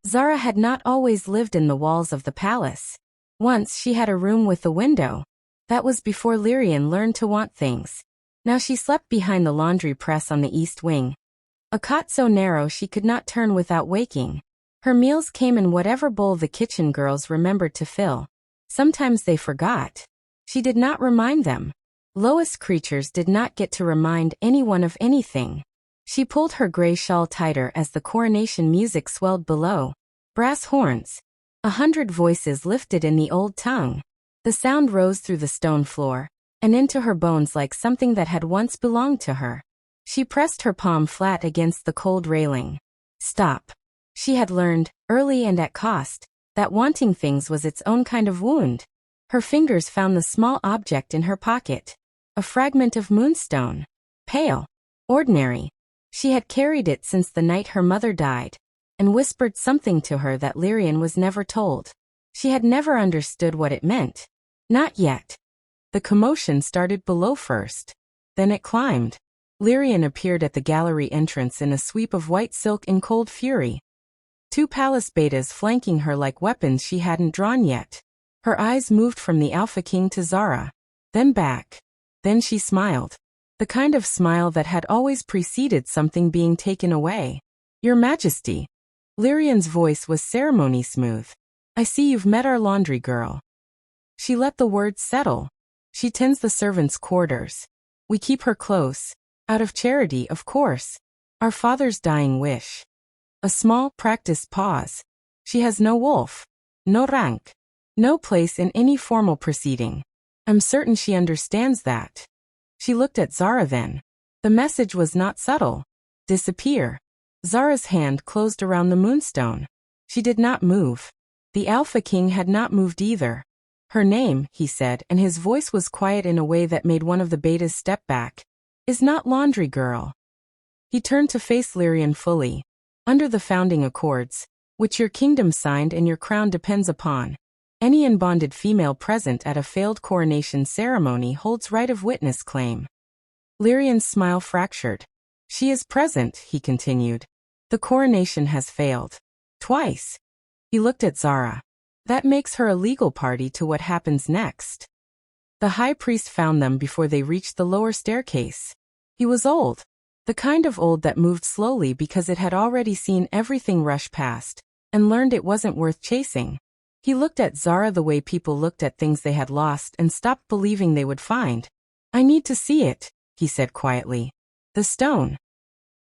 Sera had not always lived in the walls of the palace. Once she had a room with a window. That was before Lyrian learned to want things. Now she slept behind the laundry press on the east wing. A cot so narrow she could not turn without waking. Her meals came in whatever bowl the kitchen girls remembered to fill. Sometimes they forgot. She did not remind them. Lowest creatures did not get to remind anyone of anything. She pulled her gray shawl tighter as the coronation music swelled below. Brass horns. 100 voices lifted in the old tongue. The sound rose through the stone floor, and into her bones like something that had once belonged to her. She pressed her palm flat against the cold railing. Stop. She had learned, early and at cost, that wanting things was its own kind of wound. Her fingers found the small object in her pocket. A fragment of moonstone. Pale. Ordinary. She had carried it since the night her mother died, and whispered something to her that Lyrian was never told. She had never understood what it meant. Not yet. The commotion started below first. Then it climbed. Lyrian appeared at the gallery entrance in a sweep of white silk in cold fury. 2 palace betas flanking her like weapons she hadn't drawn yet. Her eyes moved from the Alpha King to Sera. Then back. Then she smiled. The kind of smile that had always preceded something being taken away. Your Majesty. Lyrian's voice was ceremony smooth. I see you've met our laundry girl. She let the words settle. She tends the servants' quarters. We keep her close. Out of charity, of course. Our father's dying wish. A small, practiced pause. She has no wolf. No rank. No place in any formal proceeding. I'm certain she understands that. She looked at Sera then. The message was not subtle. Disappear. Zara's hand closed around the moonstone. She did not move. The Alpha King had not moved either. Her name, he said, and his voice was quiet in a way that made one of the betas step back, is not laundry girl. He turned to face Lyrian fully. Under the founding accords, which your kingdom signed and your crown depends upon, any unbonded female present at a failed coronation ceremony holds right of witness claim. Lyrian's smile fractured. She is present, he continued. The coronation has failed. Twice. He looked at Sera. That makes her a legal party to what happens next. The high priest found them before they reached the lower staircase. He was old. The kind of old that moved slowly because it had already seen everything rush past, and learned it wasn't worth chasing. He looked at Sera the way people looked at things they had lost and stopped believing they would find. I need to see it, he said quietly. The stone.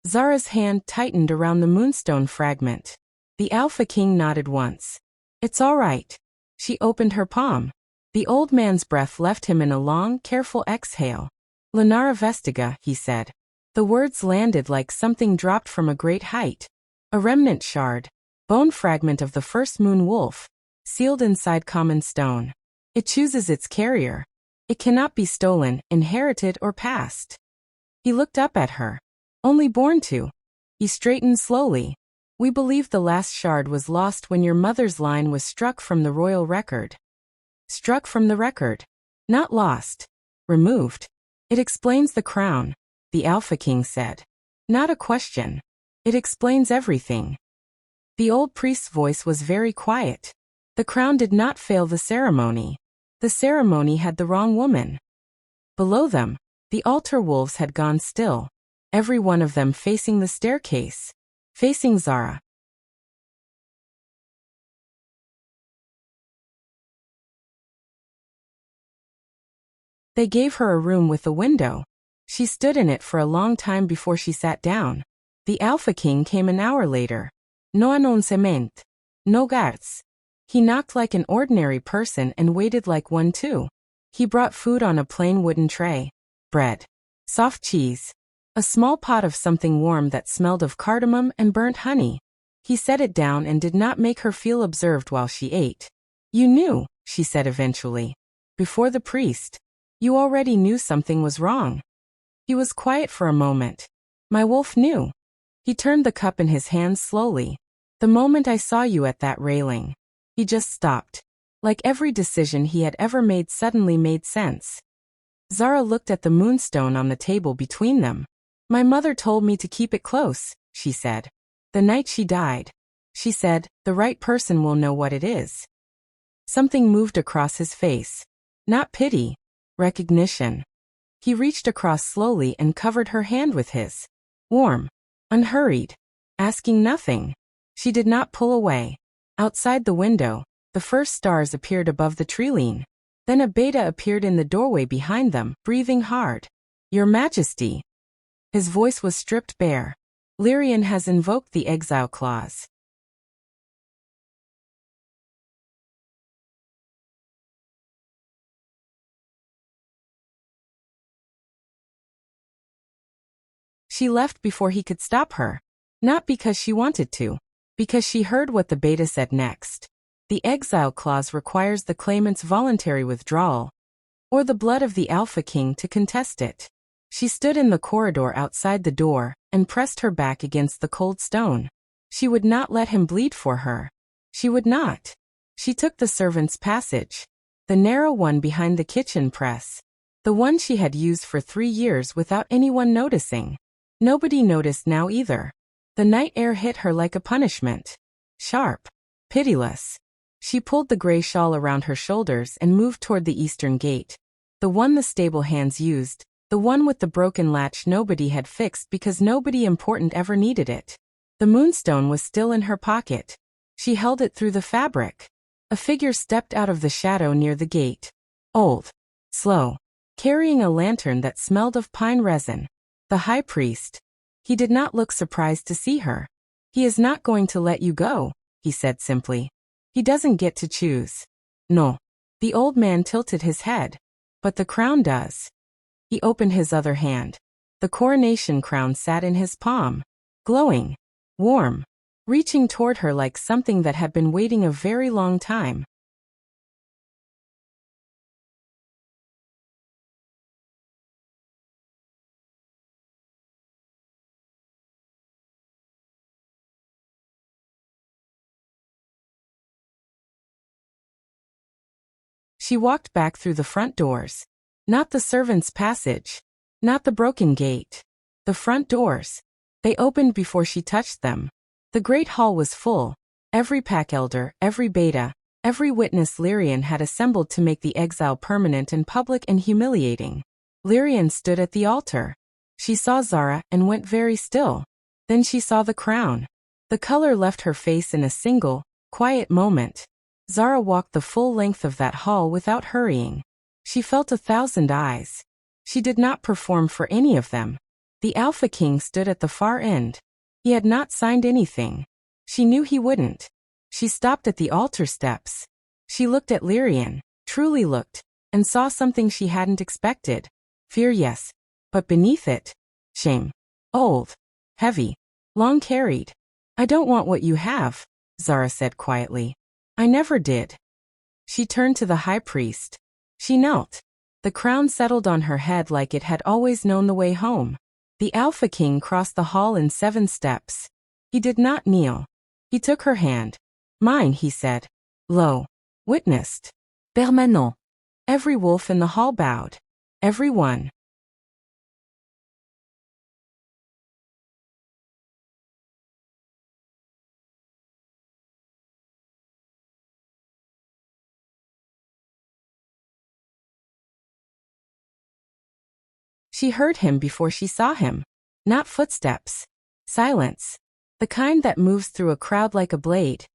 Zara's hand tightened around the moonstone fragment. The Alpha King nodded once. It's all right. She opened her palm. The old man's breath left him in a long, careful exhale. Lenara Vestiga, he said. The words landed like something dropped from a great height. A remnant shard. Bone fragment of the first moon wolf. Sealed inside common stone. It chooses its carrier. It cannot be stolen, inherited, or passed. He looked up at her. Only born to. He straightened slowly. We believe the last shard was lost when your mother's line was struck from the royal record. Struck from the record. Not lost. Removed. It explains the crown, the Alpha King said. Not a question. It explains everything. The old priest's voice was very quiet. The crown did not fail the ceremony. The ceremony had the wrong woman. Below them, the altar wolves had gone still, every one of them facing the staircase, facing Sera. They gave her a room with a window. She stood in it for a long time before she sat down. The Alpha King came an hour later. No annoncement. No guards. He knocked like an ordinary person and waited like one too. He brought food on a plain wooden tray. Bread. Soft cheese. A small pot of something warm that smelled of cardamom and burnt honey. He set it down and did not make her feel observed while she ate. You knew, she said eventually. Before the priest. You already knew something was wrong. He was quiet for a moment. My wolf knew. He turned the cup in his hands slowly. The moment I saw you at that railing. He just stopped. Like every decision he had ever made suddenly made sense. Sera looked at the moonstone on the table between them. My mother told me to keep it close, she said. The night she died. She said, "The right person will know what it is." Something moved across his face. Not pity. Recognition. He reached across slowly and covered her hand with his. Warm. Unhurried. Asking nothing. She did not pull away. Outside the window, the first stars appeared above the treeline. Then a beta appeared in the doorway behind them, breathing hard. "Your Majesty." His voice was stripped bare. "Lyrian has invoked the exile clause." She left before he could stop her. Not because she wanted to. Because she heard what the beta said next. The exile clause requires the claimant's voluntary withdrawal, or the blood of the Alpha King to contest it. She stood in the corridor outside the door, and pressed her back against the cold stone. She would not let him bleed for her. She would not. She took the servant's passage. The narrow one behind the kitchen press. The one she had used for 3 years without anyone noticing. Nobody noticed now either. The night air hit her like a punishment. Sharp. Pitiless. She pulled the gray shawl around her shoulders and moved toward the eastern gate. The one the stable hands used. The one with the broken latch nobody had fixed because nobody important ever needed it. The moonstone was still in her pocket. She held it through the fabric. A figure stepped out of the shadow near the gate. Old. Slow. Carrying a lantern that smelled of pine resin. The high priest. He did not look surprised to see her. "He is not going to let you go," he said simply. "He doesn't get to choose." "No." The old man tilted his head. "But the crown does." He opened his other hand. The coronation crown sat in his palm. Glowing. Warm. Reaching toward her like something that had been waiting a very long time. She walked back through the front doors. Not the servants' passage. Not the broken gate. The front doors. They opened before she touched them. The great hall was full. Every pack elder, every beta, every witness Lyrian had assembled to make the exile permanent and public and humiliating. Lyrian stood at the altar. She saw Sera and went very still. Then she saw the crown. The color left her face in a single, quiet moment. Sera walked the full length of that hall without hurrying. She felt 1,000 eyes. She did not perform for any of them. The Alpha King stood at the far end. He had not signed anything. She knew he wouldn't. She stopped at the altar steps. She looked at Lyrian, truly looked, and saw something she hadn't expected. Fear, yes. But beneath it, shame. Old. Heavy. Long carried. "I don't want what you have," Sera said quietly. "I never did." She turned to the high priest. She knelt. The crown settled on her head like it had always known the way home. The Alpha King crossed the hall in 7 steps. He did not kneel. He took her hand. "Mine," he said. Low. "Witnessed. Permanent." Every wolf in the hall bowed. Every one. She heard him before she saw him. Not footsteps. Silence. The kind that moves through a crowd like a blade.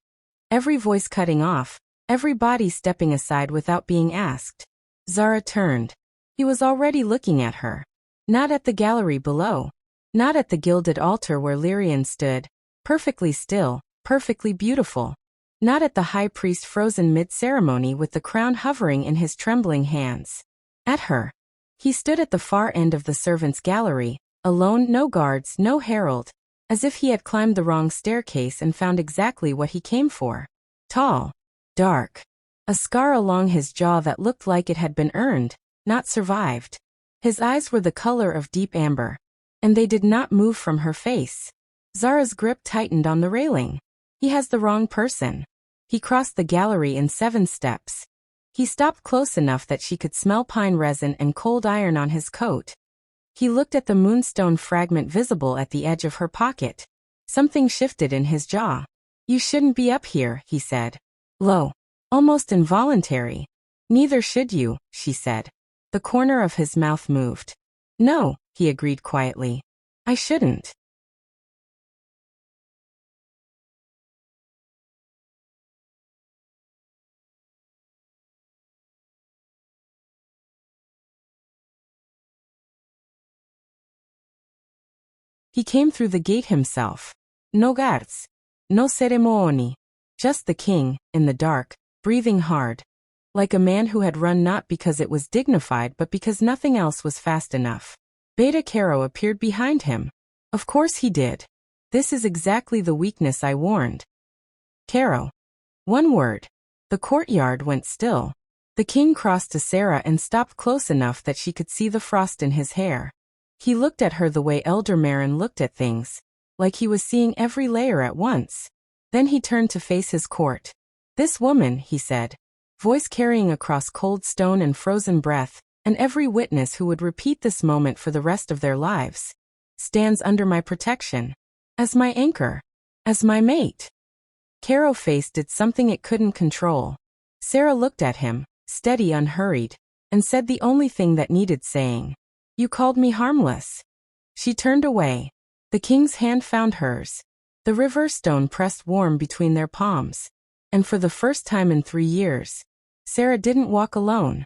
Every voice cutting off. Every body stepping aside without being asked. Sera turned. He was already looking at her. Not at the gallery below. Not at the gilded altar where Lyrian stood, perfectly still, perfectly beautiful. Not at the high priest frozen mid-ceremony with the crown hovering in his trembling hands. At her. He stood at the far end of the servants' gallery, alone, no guards, no herald, as if he had climbed the wrong staircase and found exactly what he came for. Tall. Dark. A scar along his jaw that looked like it had been earned, not survived. His eyes were the color of deep amber. And they did not move from her face. Sera's grip tightened on the railing. He has the wrong person. He crossed the gallery in 7 steps. He stopped close enough that she could smell pine resin and cold iron on his coat. He looked at the moonstone fragment visible at the edge of her pocket. Something shifted in his jaw. You shouldn't be up here, he said. Low. Almost involuntary. Neither should you, she said. The corner of his mouth moved. No, he agreed quietly. I shouldn't. He came through the gate himself. No guards. No ceremony. Just the king, in the dark, breathing hard. Like a man who had run not because it was dignified but because nothing else was fast enough. Beta Caro appeared behind him. Of course he did. This is exactly the weakness I warned. Caro. One word. The courtyard went still. The king crossed to Sera and stopped close enough that she could see the frost in his hair. He looked at her the way Elder Marin looked at things, like he was seeing every layer at once. Then he turned to face his court. This woman, he said, voice carrying across cold stone and frozen breath, and every witness who would repeat this moment for the rest of their lives, stands under my protection. As my anchor. As my mate. Caro's face did something it couldn't control. Sera looked at him, steady, unhurried, and said the only thing that needed saying. You called me harmless. She turned away. The king's hand found hers. The river stone pressed warm between their palms. And for the first time in 3 years, Sera didn't walk alone.